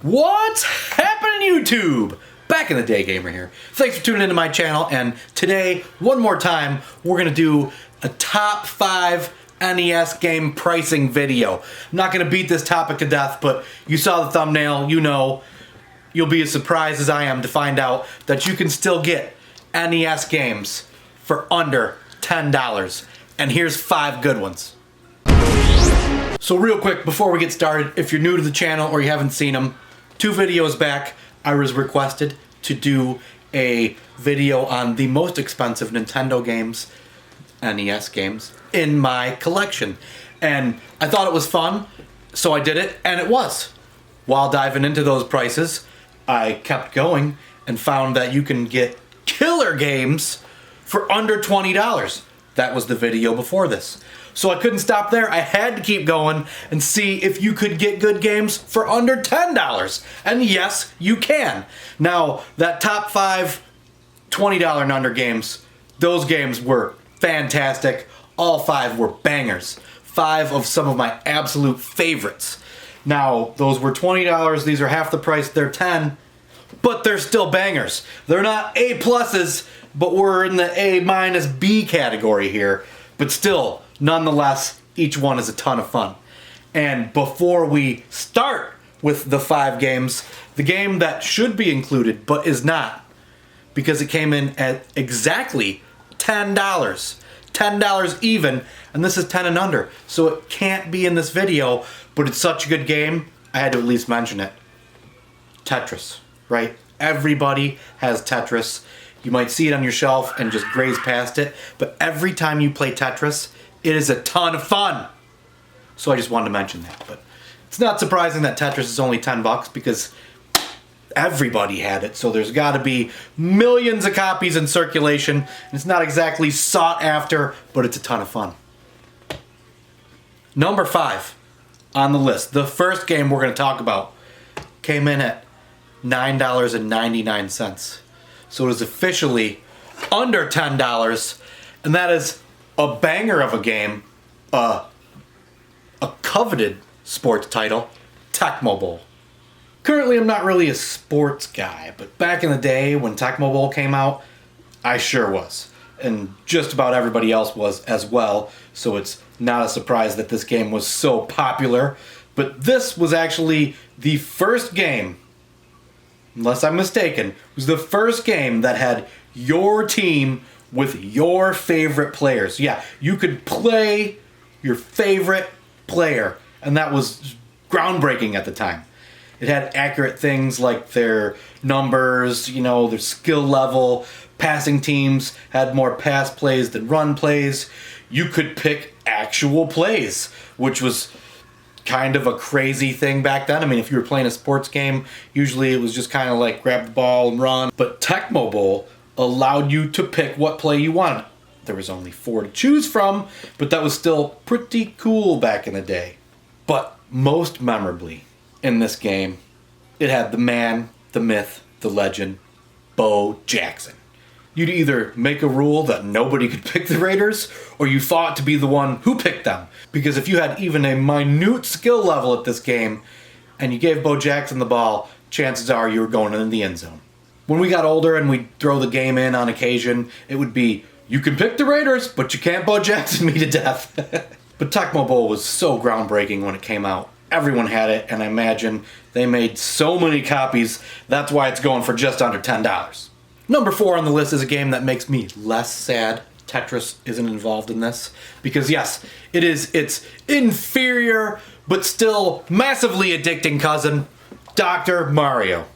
What's happening, YouTube? Back in the day, Gamer here. Thanks for tuning into my channel, and today, one more time, we're gonna do a top 5 NES game pricing video. I'm not gonna beat this topic to death, but you saw the thumbnail, you know. You'll be as surprised as I am to find out that you can still get NES games for under $10. And here's 5 good ones. So real quick, before we get started, if you're new to the channel or you haven't seen them, 2 videos back, I was requested to do a video on the most expensive Nintendo games, NES games, in my collection. And I thought it was fun, so I did it, and it was. While diving into those prices, I kept going and found that you can get killer games for under $20. That was the video before this. So I couldn't stop there. I had to keep going and see if you could get good games for under $10. And yes, you can. Now, that top 5 $20 and under games, those games were fantastic. All 5 were bangers. 5 of some of my absolute favorites. Now, those were $20. These are half the price. They're $10. But they're still bangers. They're not A pluses, but we're in the A- B category here. But still, nonetheless, each one is a ton of fun. And before we start with the 5 games, the game that should be included but is not, because it came in at exactly $10. $10 even, and this is 10 and under, so it can't be in this video, but it's such a good game, I had to at least mention it. Tetris, right? Everybody has Tetris. You might see it on your shelf and just graze past it, but every time you play Tetris, it is a ton of fun. So I just wanted to mention that, but it's not surprising that Tetris is only 10 bucks because everybody had it, so there's got to be millions of copies in circulation. It's not exactly sought after, but it's a ton of fun. Number 5 on the list, the first game we're going to talk about, came in at $9.99. So it is officially under $10, and that is a banger of a game, a coveted sports title, Techmobile. Currently, I'm not really a sports guy, but back in the day when Techmobile came out, I sure was. And just about everybody else was as well, so it's not a surprise that this game was so popular. But this was actually the first game, unless I'm mistaken, it was the first game that had your team with your favorite players. Yeah, you could play your favorite player, and that was groundbreaking at the time. It had accurate things like their numbers, you know, their skill level. Passing teams had more pass plays than run plays. You could pick actual plays, which was kind of a crazy thing back then. I mean, if you were playing a sports game, usually it was just kind of like grab the ball and run. But Techmobile allowed you to pick what play you wanted. There was only 4 to choose from, but that was still pretty cool back in the day. But most memorably in this game, it had the man, the myth, the legend, Bo Jackson. You'd either make a rule that nobody could pick the Raiders, or you fought to be the one who picked them. Because if you had even a minute skill level at this game, and you gave Bo Jackson the ball, chances are you were going in the end zone. When we got older and we'd throw the game in on occasion, it would be, you can pick the Raiders, but you can't Bo Jackson me to death. But Techmobile was so groundbreaking when it came out. Everyone had it, and I imagine they made so many copies, that's why it's going for just under $10. Number 4 on the list is a game that makes me less sad Tetris isn't involved in this. Because yes, it is its inferior, but still massively addicting cousin, Dr. Mario.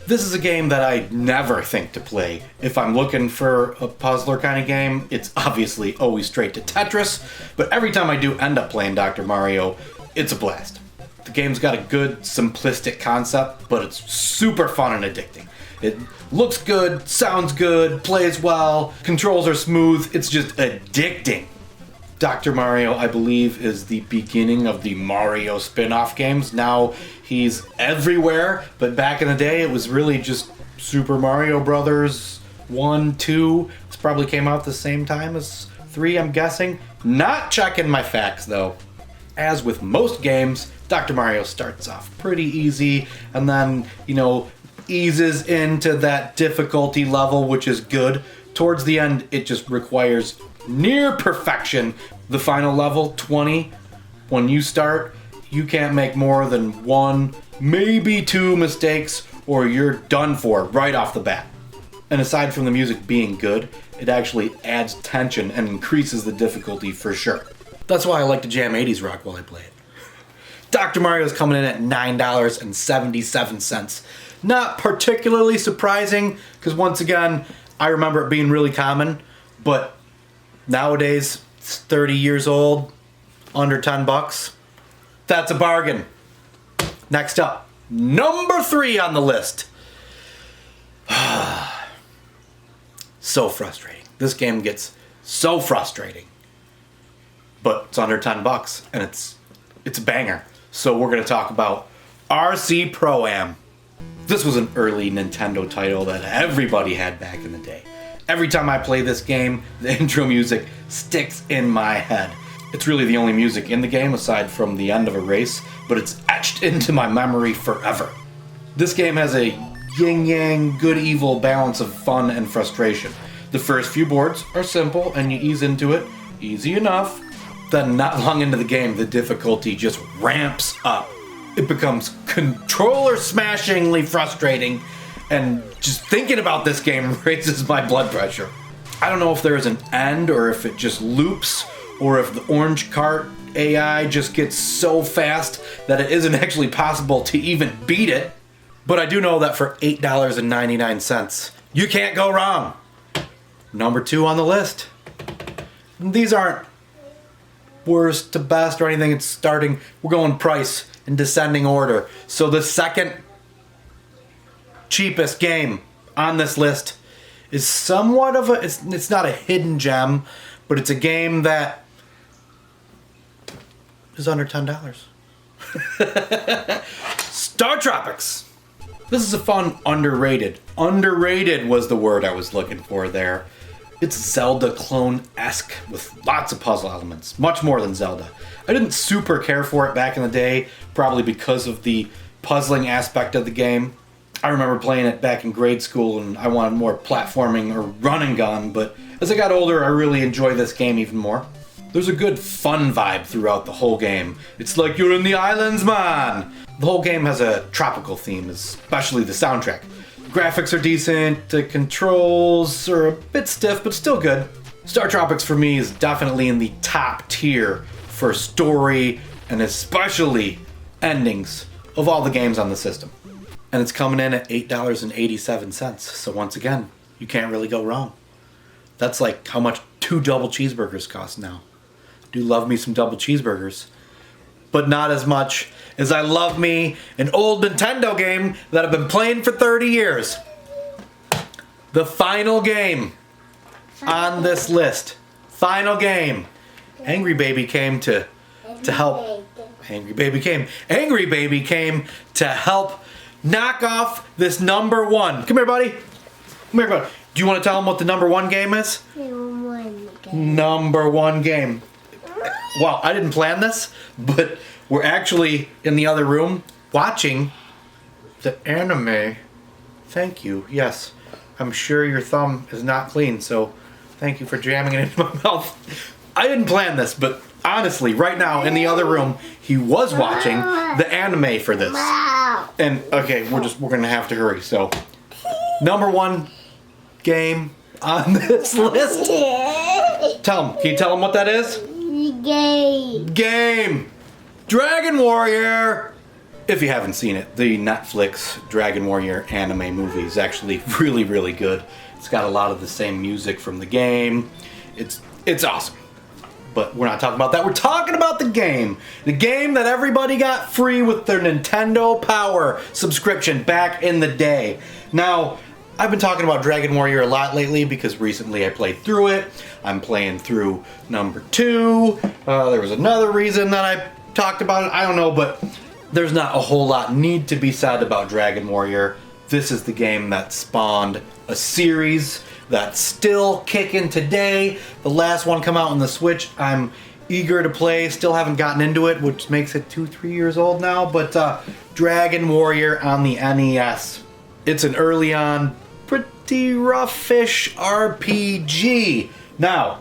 This is a game that I never think to play. If I'm looking for a puzzler kind of game, it's obviously always straight to Tetris, but every time I do end up playing Dr. Mario, it's a blast. The game's got a good, simplistic concept, but it's super fun and addicting. It looks good, sounds good, plays well, controls are smooth, it's just addicting. Dr. Mario, I believe, is the beginning of the Mario spin-off games. Now he's everywhere, but back in the day it was really just Super Mario Brothers 1, 2. This probably came out the same time as 3, I'm guessing. Not checking my facts though. as with most games, Dr. Mario starts off pretty easy and then, eases into that difficulty level, which is good. Towards the end, it just requires near perfection. The final level, 20, when you start, you can't make more than 1, maybe 2 mistakes, or you're done for right off the bat. And aside from the music being good, it actually adds tension and increases the difficulty for sure. That's why I like to jam 80s rock while I play it. Dr. Mario is coming in at $9.77. Not particularly surprising, because once again, I remember it being really common, but nowadays, it's 30 years old, under 10 bucks. That's a bargain. Next up, number 3 on the list. So frustrating. This game gets so frustrating. But it's under 10 bucks, and it's a banger. So we're going to talk about RC Pro-Am. This was an early Nintendo title that everybody had back in the day. Every time I play this game, the intro music sticks in my head. It's really the only music in the game aside from the end of a race, but it's etched into my memory forever. This game has a yin-yang, good-evil balance of fun and frustration. The first few boards are simple and you ease into it, easy enough. Then not long into the game, the difficulty just ramps up. It becomes controller-smashingly frustrating, and just thinking about this game raises my blood pressure. I don't know if there's an end, or if it just loops, or if the orange cart AI just gets so fast that it isn't actually possible to even beat it. But I do know that for $8.99, you can't go wrong. Number 2 on the list. These aren't worst to best or anything. It's starting, we're going price in descending order. So the second cheapest game on this list is somewhat of a, it's not a hidden gem, but it's a game that is under $10. Star Tropics. This is a fun underrated. Underrated was the word I was looking for there. It's Zelda clone-esque with lots of puzzle elements, much more than Zelda. I didn't super care for it back in the day, probably because of the puzzling aspect of the game. I remember playing it back in grade school and I wanted more platforming or run and gun, but as I got older, I really enjoy this game even more. There's a good fun vibe throughout the whole game. It's like you're in the islands, man! The whole game has a tropical theme, especially the soundtrack. Graphics are decent, the controls are a bit stiff, but still good. Star Tropics for me is definitely in the top tier for story and especially endings of all the games on the system. And it's coming in at $8.87, so once again, you can't really go wrong. That's like how much 2 double cheeseburgers cost now. Do love me some double cheeseburgers, but not as much as I love me an old Nintendo game that I've been playing for 30 years. The final game on this list. Final game. Angry Baby came to help. Angry Baby came to help knock off this number 1. Come here, buddy. Come here, buddy. Do you want to tell them what the number 1 game is? Number 1 game. Well, I didn't plan this, but we're actually in the other room watching the anime. Thank you. Yes, I'm sure your thumb is not clean, so thank you for jamming it into my mouth. I didn't plan this, but honestly, right now in the other room, he was watching the anime for this. And okay, we're gonna have to hurry. So, number 1 game on this list. Tell him. Can you tell him what that is? Game. Dragon Warrior. If you haven't seen it, the Netflix Dragon Warrior anime movie is actually really, really good. It's got a lot of the same music from the game. It's awesome. But we're not talking about that. We're talking about the game. The game that everybody got free with their Nintendo Power subscription back in the day. Now, I've been talking about Dragon Warrior a lot lately because recently I played through it. I'm playing through number 2. There was another reason that I talked about it. I don't know, but there's not a whole lot need to be said about Dragon Warrior. This is the game that spawned a series that's still kicking today. The last one come out on the Switch. I'm eager to play. Still haven't gotten into it, which makes it 2-3 years old now. But Dragon Warrior on the NES. It's an early on, pretty roughish RPG. Now,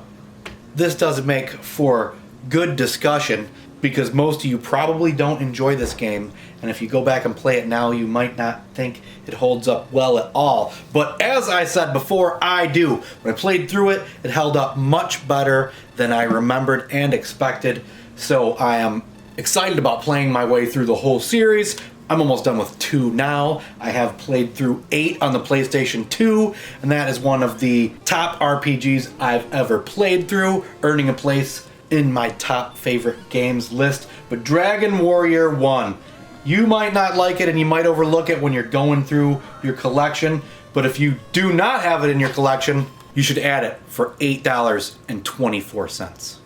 this doesn't make for good discussion because most of you probably don't enjoy this game, and if you go back and play it now, you might not think it holds up well at all. But as I said before, I do. When I played through it, it held up much better than I remembered and expected, so I am excited about playing my way through the whole series. I'm almost done with 2 now. I have played through 8 on the PlayStation 2, and that is one of the top RPGs I've ever played through, earning a place in my top favorite games list. But Dragon Warrior 1, you might not like it and you might overlook it when you're going through your collection, but if you do not have it in your collection, you should add it for $8.24.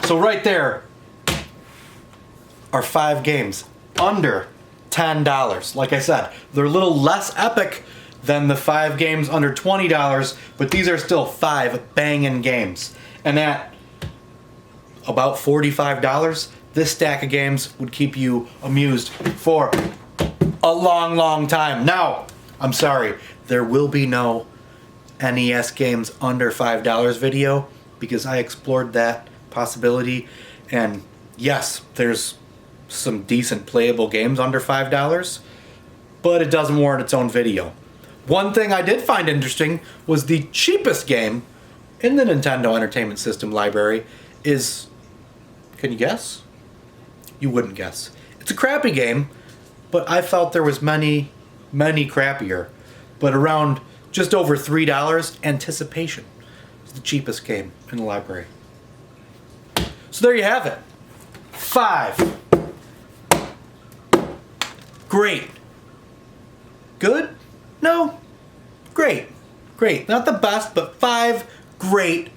So right there are 5 games under $10. Like I said, they're a little less epic than the 5 games under $20, but these are still 5 banging games. And at about $45, this stack of games would keep you amused for a long, long time. Now, I'm sorry, there will be no NES games under $5 video because I explored that possibility, and yes, there's some decent playable games under $5, but it doesn't warrant its own video. One thing I did find interesting was the cheapest game in the Nintendo Entertainment System library is, can you guess? You wouldn't guess. It's a crappy game, but I felt there was many, many crappier. But around just over $3, Anticipation is the cheapest game in the library. So there you have it. 5. Great. Good? No. Great. Great. Not the best, but 5 great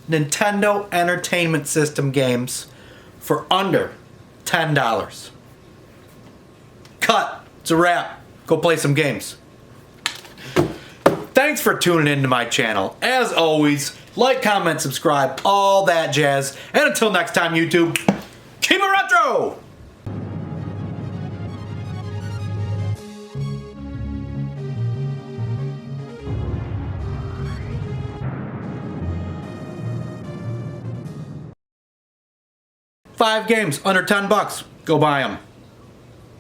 Nintendo Entertainment System games for under $10. Cut. It's a wrap. Go play some games. Thanks for tuning into my channel. As always, like, comment, subscribe, all that jazz. And until next time, YouTube, keep it retro! $5 games under $10. Go buy them.